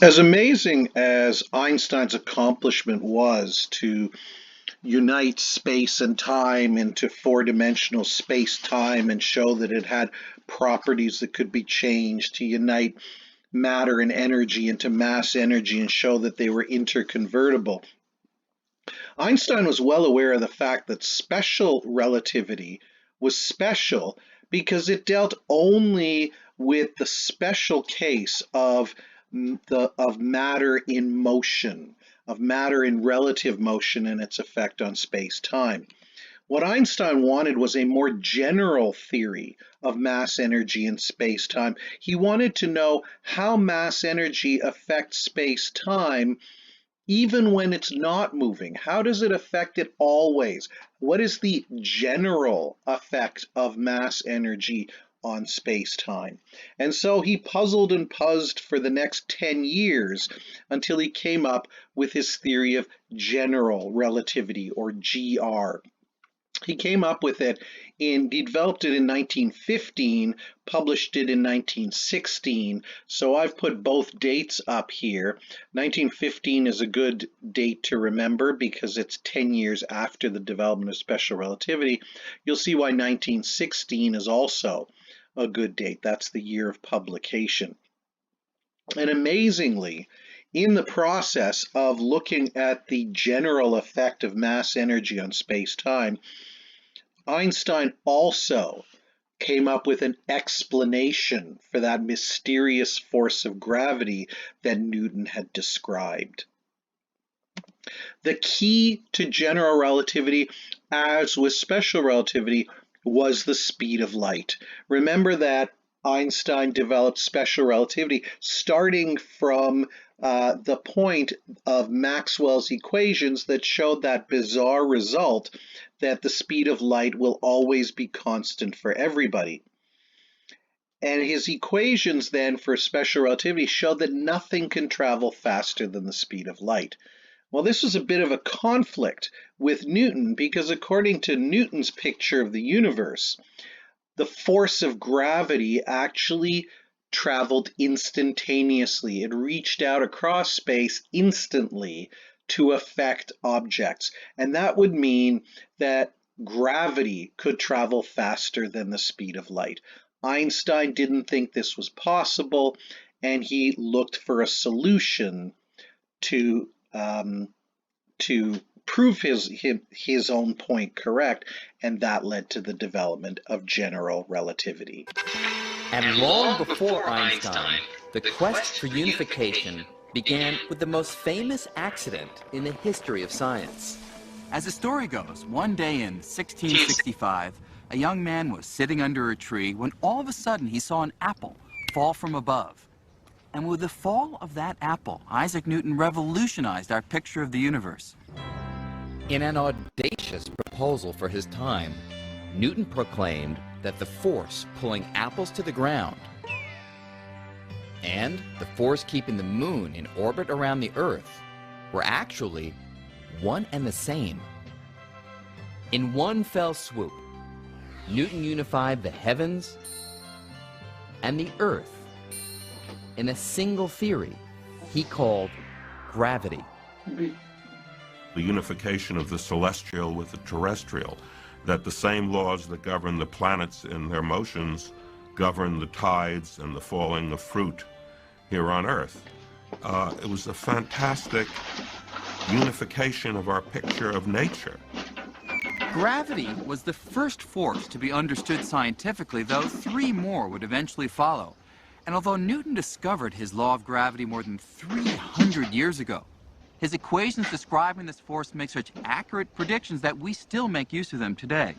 As amazing as Einstein's accomplishment was to unite space and time into four-dimensional space-time and show that it had properties that could be changed, to unite matter and energy into mass energy and show that they were interconvertible, Einstein was well aware of the fact that special relativity was special because it dealt only with the special case of matter in motion, of matter in relative motion and its effect on space-time. What Einstein wanted was a more general theory of mass energy in space-time. He wanted to know how mass energy affects space-time even when it's not moving. How does it affect it always? What is the general effect of mass energy on space-time? And so he puzzled and puzzled for the next 10 years until he came up with his theory of general relativity, or GR. He came up with it he developed it in 1915, published it in 1916. So I've put both dates up here. 1915 is a good date to remember because it's 10 years after the development of special relativity. You'll see why 1916 is also a good date. That's the year of publication. And amazingly, in the process of looking at the general effect of mass energy on space-time, Einstein also came up with an explanation for that mysterious force of gravity that Newton had described. The key to general relativity, as with special relativity, was the speed of light. Remember that Einstein developed special relativity starting from the point of Maxwell's equations that showed that bizarre result that the speed of light will always be constant for everybody. And his equations then for special relativity showed that nothing can travel faster than the speed of light. Well, this was a bit of a conflict with Newton because according to Newton's picture of the universe, the force of gravity actually traveled instantaneously. It reached out across space instantly to affect objects. And that would mean that gravity could travel faster than the speed of light. Einstein didn't think this was possible, and he looked for a solution to prove his own point correct, and that led to the development of general relativity. And long before Einstein, the quest for unification began with the most famous accident in the history of science. As the story goes, one day in 1665, a young man was sitting under a tree when all of a sudden he saw an apple fall from above. And with the fall of that apple, Isaac Newton revolutionized our picture of the universe. In an audacious proposal for his time, Newton proclaimed that the force pulling apples to the ground and the force keeping the moon in orbit around the Earth were actually one and the same. In one fell swoop, Newton unified the heavens and the Earth in a single theory he called gravity. The unification of the celestial with the terrestrial, that the same laws that govern the planets in their motions govern the tides and the falling of fruit here on Earth. It was a fantastic unification of our picture of nature. Gravity was the first force to be understood scientifically, though three more would eventually follow. And although Newton discovered his law of gravity more than 300 years ago, his equations describing this force make such accurate predictions that we still make use of them today.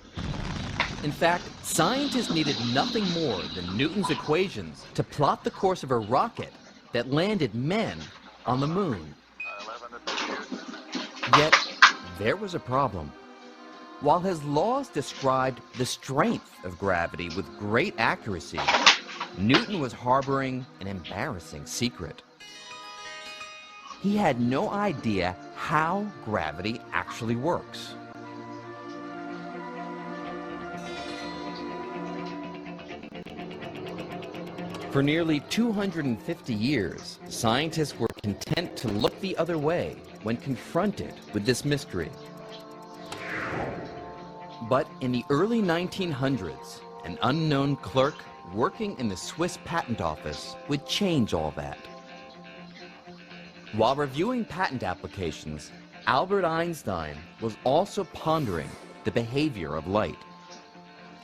In fact, scientists needed nothing more than Newton's equations to plot the course of a rocket that landed men on the moon. Yet, there was a problem. While his laws described the strength of gravity with great accuracy, Newton was harboring an embarrassing secret. He had no idea how gravity actually works. For nearly 250 years, scientists were content to look the other way when confronted with this mystery. But in the early 1900s, an unknown clerk working in the Swiss Patent Office would change all that. While reviewing patent applications, Albert Einstein was also pondering the behavior of light.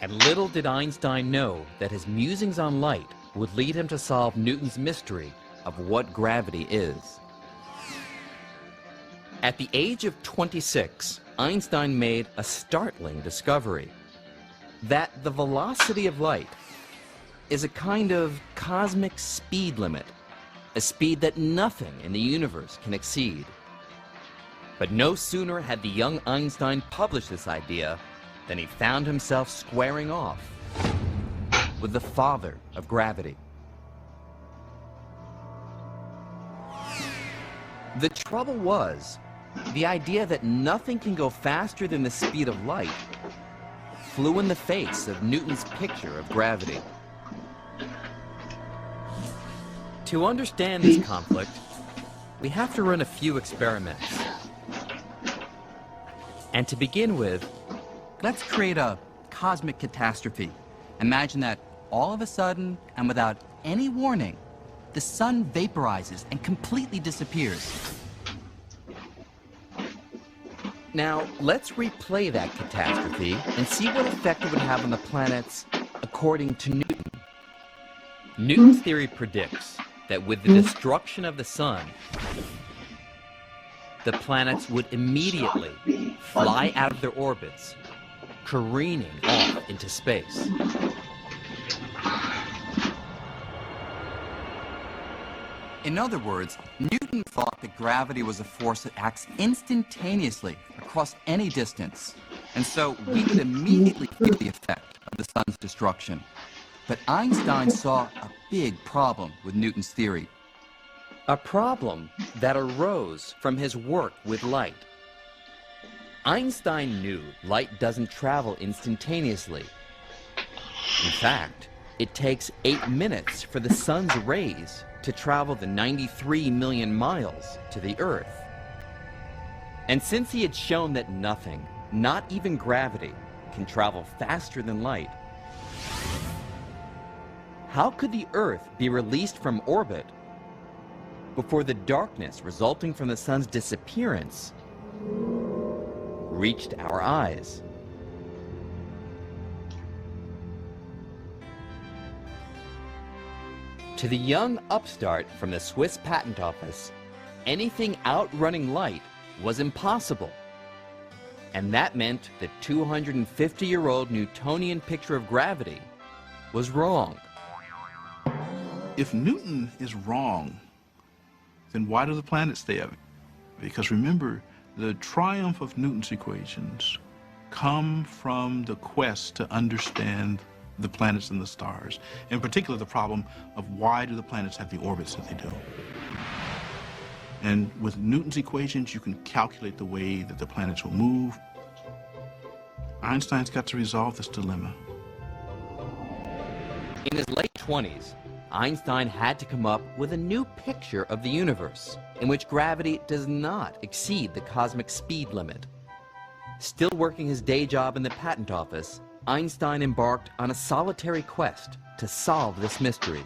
And little did Einstein know that his musings on light would lead him to solve Newton's mystery of what gravity is. At the age of 26, Einstein made a startling discovery: that the velocity of light is a kind of cosmic speed limit, a speed that nothing in the universe can exceed. But no sooner had the young Einstein published this idea than he found himself squaring off with the father of gravity. The trouble was, the idea that nothing can go faster than the speed of light flew in the face of Newton's picture of gravity. To understand this conflict, we have to run a few experiments. And to begin with, Let's create a cosmic catastrophe. Imagine that all of a sudden, and without any warning, the sun vaporizes and completely disappears. now let's replay that catastrophe and see what effect it would have on the planets according to Newton. Newton's theory predicts that with the destruction of the sun, the planets would immediately fly out of their orbits, careening off into space. In other words, Newton thought that gravity was a force that acts instantaneously across any distance, and so we would immediately feel the effect of the sun's destruction. But Einstein saw a big problem with Newton's theory. A problem that arose from his work with light. Einstein knew light doesn't travel instantaneously. In fact, it takes 8 minutes for the sun's rays to travel the 93 million miles to the Earth. And since he had shown that nothing, not even gravity, can travel faster than light, how could the Earth be released from orbit before the darkness resulting from the sun's disappearance reached our eyes? To the young upstart from the Swiss Patent Office, anything outrunning light was impossible. And that meant the 250-year-old Newtonian picture of gravity was wrong. If Newton is wrong, then why do the planets stay up? Because remember, the triumph of Newton's equations come from the quest to understand the planets and the stars, in particular the problem of why do the planets have the orbits that they do. And with Newton's equations, you can calculate the way that the planets will move. Einstein's got to resolve this dilemma. In his late 20s, Einstein had to come up with a new picture of the universe in which gravity does not exceed the cosmic speed limit. Still working his day job in the patent office, Einstein embarked on a solitary quest to solve this mystery.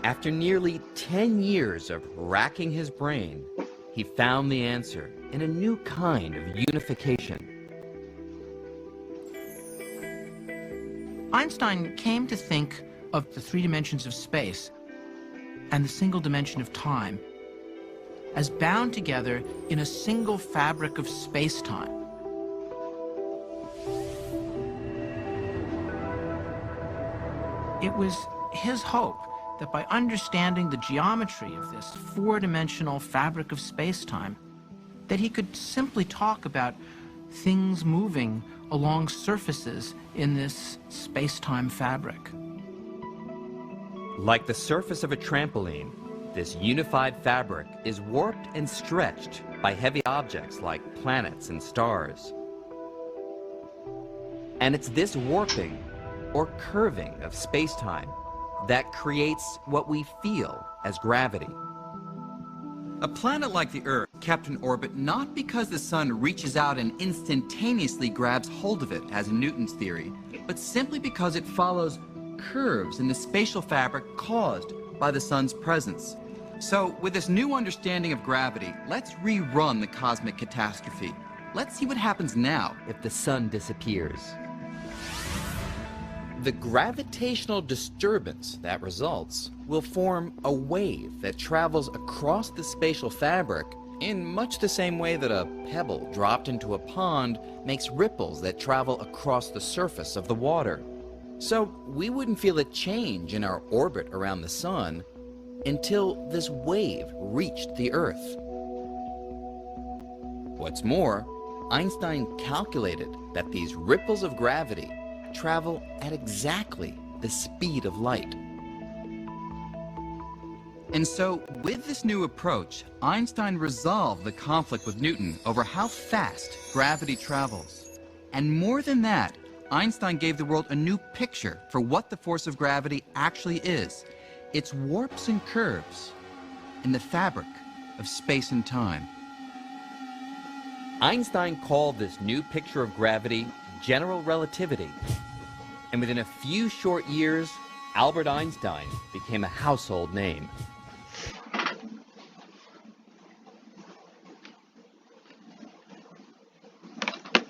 After nearly 10 years of racking his brain, he found the answer in a new kind of unification. Einstein came to think of the 3 dimensions of space and the single dimension of time as bound together in a single fabric of space-time. It was his hope that by understanding the geometry of this 4-dimensional fabric of space-time, that he could simply talk about things moving along surfaces in this space-time fabric. Like the surface of a trampoline, this unified fabric is warped and stretched by heavy objects like planets and stars. And it's this warping or curving of space-time that creates what we feel as gravity. A planet like the Earth kept in orbit not because the sun reaches out and instantaneously grabs hold of it, as in Newton's theory, but simply because it follows curves in the spatial fabric caused by the sun's presence. So, with this new understanding of gravity, let's rerun the cosmic catastrophe. Let's see what happens now If the sun disappears. The gravitational disturbance that results will form a wave that travels across the spatial fabric in much the same way that a pebble dropped into a pond makes ripples that travel across the surface of the water. So we wouldn't feel a change in our orbit around the sun until this wave reached the Earth. What's more, Einstein calculated that these ripples of gravity travel at exactly the speed of light. And so, with this new approach, Einstein resolved the conflict with Newton over how fast gravity travels. And more than that, Einstein gave the world a new picture for what the force of gravity actually is, its warps and curves in the fabric of space and time. Einstein called this new picture of gravity general relativity. And within a few short years, Albert Einstein became a household name.